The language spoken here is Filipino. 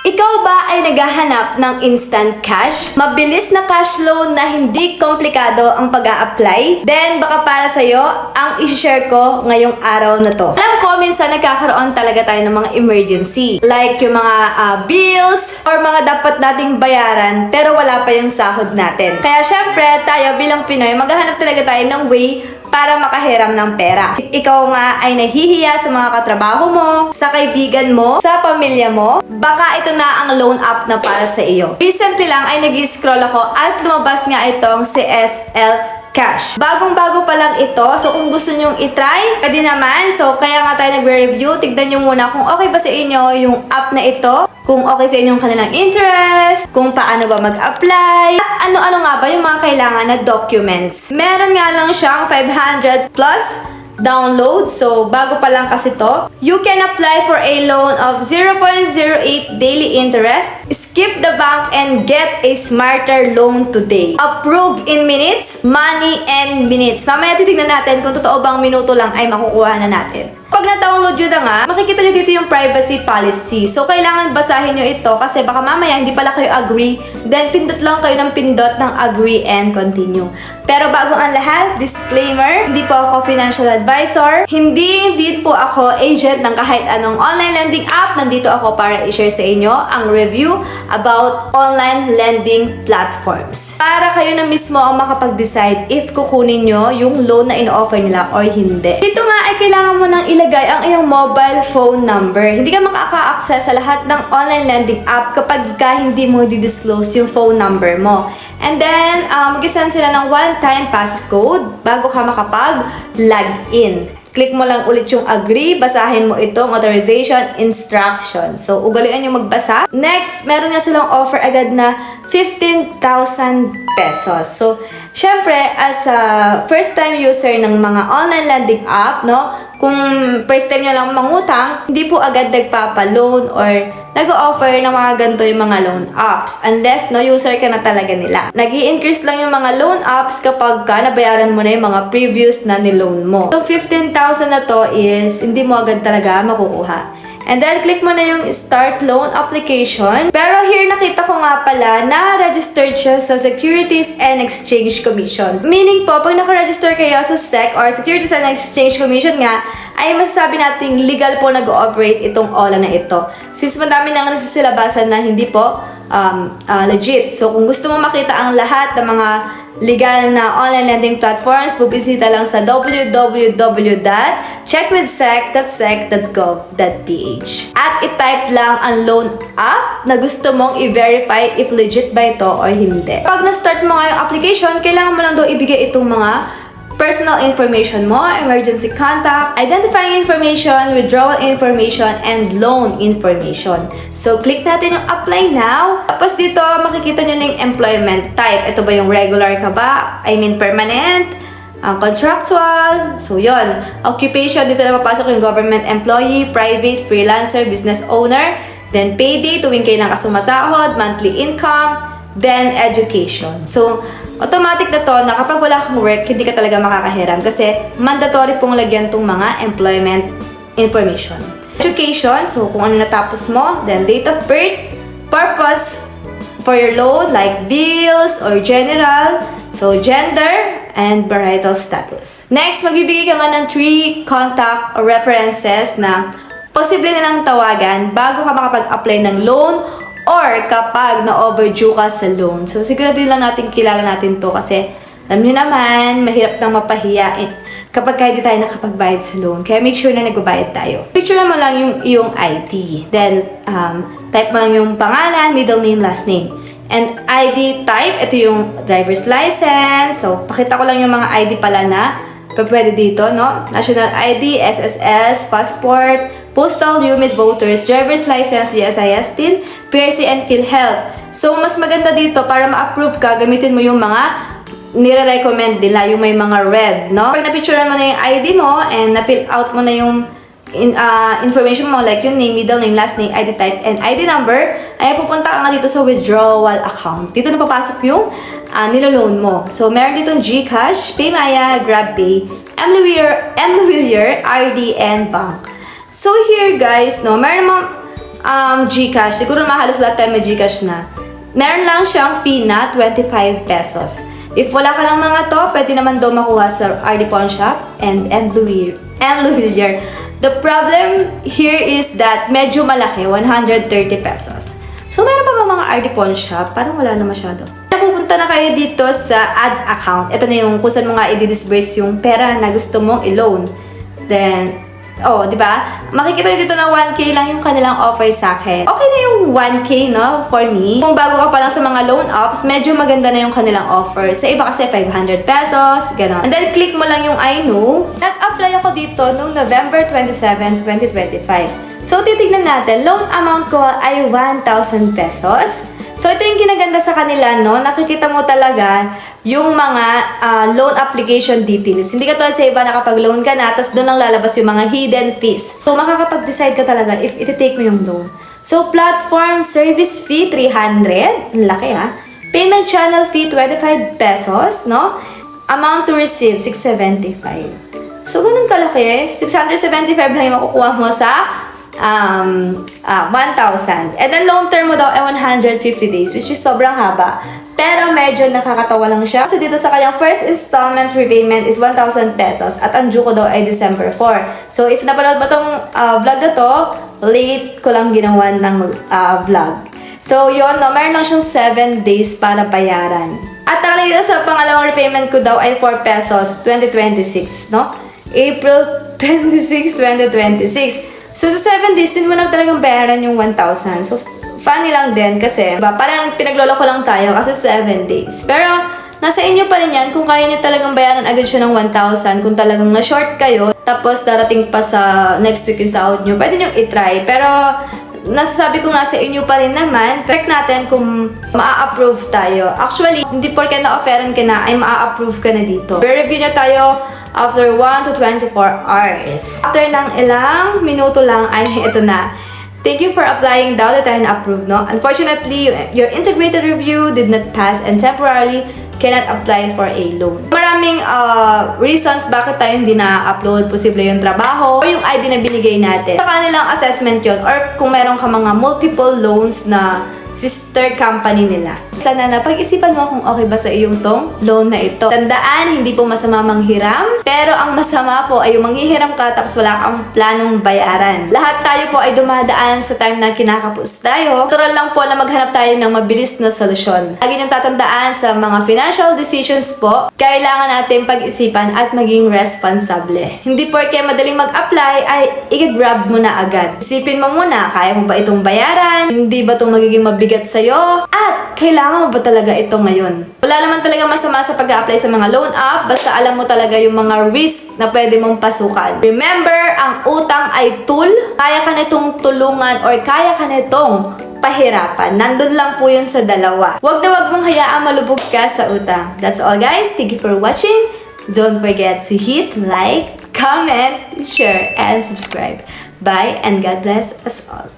Ikaw ba ay naghahanap ng instant cash? Mabilis na cash loan na hindi komplikado ang pag-a-apply? Then baka para sa'yo ang i-share ko ngayong araw na to. Alam ko, minsan nagkakaroon talaga tayo ng mga emergency. Like yung mga bills or mga dapat nating bayaran pero wala pa yung sahod natin. Kaya syempre, tayo bilang Pinoy, maghahanap talaga tayo ng way para makahiram ng pera. Ikaw nga ay nahihiya sa mga katrabaho mo, sa kaibigan mo, sa pamilya mo, baka ito na ang loan app na para sa iyo. Recently lang ay nag-scroll ako at lumabas nga itong si SL Cash. Bagong-bago pa lang ito. So, kung gusto nyong itry, pwede naman. So, kaya nga tayo nagre-review. Tignan nyo muna kung okay ba sa inyo yung app na ito. Kung okay sa inyo yung kanilang interest. Kung paano ba mag-apply. At ano-ano nga ba yung mga kailangan na documents. Meron nga lang siyang 500 plus download. So, bago pa lang kasi to. You can apply for a loan of 0.08 daily interest. Skip the bank and get a smarter loan today. Approve in minutes, money and minutes. Mamaya titignan natin kung totoo bang minuto lang ay makukuha na natin. Pag na-download nyo na nga, makikita nyo dito yung privacy policy. So, kailangan basahin nyo ito kasi baka mamaya hindi pala kayo agree. Then, pindot lang kayo ng pindot ng agree and continue. Pero bago ang lahat, disclaimer, hindi po ako financial advisor. Hindi din po ako agent ng kahit anong online lending app. Nandito ako para i-share sa inyo ang review about online lending platforms. Para kayo na mismo ang makapag-decide if kukunin nyo yung loan na in-offer nila or hindi. Dito nga ay kailangan mo nang ilagay ang iyong mobile phone number. Hindi ka makaka-access sa lahat ng online lending app kapag hindi mo di-disclose yung phone number mo. And then, mag-isend sila ng one-time passcode bago ka makapag-login. Click mo lang ulit yung agree, basahin mo itong authorization instruction. So, ugalian yung magbasa. Next, meron nga silang offer agad na 15,000 pesos. So, syempre, as a first-time user ng mga online lending app, no, kung first time nyo lang mangutang, hindi po agad nagpapa-loan or nag-o-offer ng mga ganito yung mga loan apps. Unless, no, user ka na talaga nila. Nag-i-increase lang yung mga loan apps kapag nabayaran mo na yung mga previous na niloan mo. So, 15,000 na to is hindi mo agad talaga makukuha. And then, click mo na yung start loan application. Pero here, nakita ko nga pala na registered siya sa Securities and Exchange Commission. Meaning po, pag nakaregister kayo sa SEC or Securities and Exchange Commission nga, ay masasabi nating legal po nag-ooperate itong OLA na ito. Since madami nang nagsisilabasan na hindi po legit. So, kung gusto mo makita ang lahat ng mga legal na online lending platforms, bubisita lang sa www.checkwithsec.sec.gov.ph at i-type lang ang loan app na gusto mong i-verify if legit ba ito or hindi. Pag na-start mo nga yung application, kailangan mo lang daw ibigay itong mga personal information mo, emergency contact, identifying information, withdrawal information, and loan information. So, click natin yung apply now. Tapos dito, makikita nyo na yung employment type. Ito ba yung regular ka ba? I mean, permanent? Contractual? So, yon. Occupation, dito na papasok yung government employee, private, freelancer, business owner. Then, payday, tuwing kailan ka sumasahod, monthly income, then education. So, automatic na to na kapag wala kang work, hindi ka talaga makakahiram kasi mandatory pong lagyan tong mga employment information. Education, so kung ano natapos mo, then date of birth, purpose for your loan like bills or general, so gender, and marital status. Next, magbibigay ka nga ng 3 contact or references na posible nilang tawagan bago ka makapag-apply ng loan or kapag na-overdue ka sa loan. So, siguraduhin lang natin kilala natin to kasi alam nyo naman, mahirap nang mapahiya kapag hindi tayo nakapagbayad sa loan. Kaya make sure na nagbabayad tayo. Picture mo lang yung iyong ID. Then, type mo lang yung pangalan, middle name, last name. And ID type, ito yung driver's license. So, pakita ko lang yung mga ID pala na pwede dito, no? National ID, SSS, passport, postal unit, voters, driver's license, GSIS tin, PRC, and PhilHealth. So, mas maganda dito para ma-approve ka, gamitin mo yung mga nire-recommend nila, yung may mga red, no? Pag na-picturean mo na yung ID mo and na-fill out mo na yung information mo like yung name, middle name, last name, ID type, and ID number, ay pupunta ka nga dito sa withdrawal account. Dito na papasok yung niloloan mo. So, meron ditong GCash, PayMaya, GrabPay, MLwillier, RD, and Bank. So, here guys, no, meron mo GCash. Siguro mahalos lahat tayo may GCash na. Meron lang siyang fee na 25 pesos. If wala ka lang mga to, pwede naman daw makuha sa RD Pawn Shop and Louvillier. The problem here is that medyo malaki, 130 pesos. So, meron pa ba mga RD Pawn Shop? Parang wala na masyado. Napupunta na kayo dito sa add account. Ito na yung kung saan mo nga i-disburse yung pera na gusto mong i-loan. Then, di ba? Makikita nyo dito na 1K lang yung kanilang offer sa akin. Okay na yung 1K, no? For me. Kung bago ka pa lang sa mga loan apps, medyo maganda na yung kanilang offer. Sa iba kasi 500 pesos, gano'n. And then, click mo lang yung I know. Nag-apply ako dito noong November 27, 2025. So, titignan natin, loan amount ko ay 1,000 pesos. So, ito yung kinaganda sa kanila, no? Nakikita mo talaga yung mga loan application details. Hindi ka tulad sa iba na kapag loan ka na, tapos doon lang lalabas yung mga hidden fees. So, makakapag-decide ka talaga if iti-take mo yung loan. So, platform service fee, 300. Laki, ha? Payment channel fee, 25 pesos, no? Amount to receive, 675. So, ganun kalaki. 675 lang yung makukuha mo sa 1,000. And then loan term mo daw ay 150 days, which is sobrang haba. Pero medyo nakakatawa lang siya. Kasi dito sa kanyang first installment repayment is 1,000 pesos at ang due ko daw ay December 4. So if napanood mo tong vlog na to, late ko lang ginawa ng vlog. So yun, no, meron lang siyang 7 days para bayaran. At talaga sa pangalawang repayment ko daw ay 4 pesos 2026, no? April 26, 2026. So, sa 7 days, din mo na talagang bayaran yung 1,000. So, funny lang din kasi, diba, parang pinagloloko lang tayo kasi 7 days. Pero, nasa inyo pa rin yan kung kaya nyo talagang bayaran agad siya ng 1,000. Kung talagang na-short kayo, tapos darating pa sa next week yung sahod nyo, pwede nyo itry. Pero, nasasabi ko nga sa inyo pa rin naman, check natin kung maa-approve tayo. Actually, hindi porke na-offeran ka na, ay maa-approve ka na dito. Review nyo tayo after 1 to 24 hours. After ng ilang minuto lang ay ito na. Thank you for applying daw that I na-approve, no? Unfortunately, your integrated review did not pass and temporarily cannot apply for a loan. Maraming reasons bakit tayo hindi na-upload. Posible yung trabaho or yung ID na binigay natin. Sa kanilang assessment yon or kung meron ka mga multiple loans na sister company nila. Sana na pag-isipan mo kung okay ba sa iyong tong loan na ito. Tandaan, hindi po masama manghiram, pero ang masama po ay yung manghihiram ka tapos wala kang planong bayaran. Lahat tayo po ay dumadaan sa time na kinakapos tayo. Natural lang po na maghanap tayo ng mabilis na solusyon. Lagi niyong tatandaan sa mga financial decisions po, kailangan natin pag-isipan at maging responsable. Hindi porke madaling mag-apply ay i-grab mo na agad. Isipin mo muna, kaya mo ba itong bayaran? Hindi ba itong magiging mabigat sa'yo? At kailangan mo ba talaga ito ngayon? Wala naman talaga masama sa pag-apply sa mga loan app, basta alam mo talaga yung mga risk na pwede mong pasukan. Remember, ang utang ay tool. Kaya ka nitong tulungan or kaya ka nitong pahirapan. Nandun lang po yun sa dalawa. Huwag na huwag mong hayaang malubog ka sa utang. That's all, guys. Thank you for watching. Don't forget to hit like, comment, share, and subscribe. Bye, and God bless us all.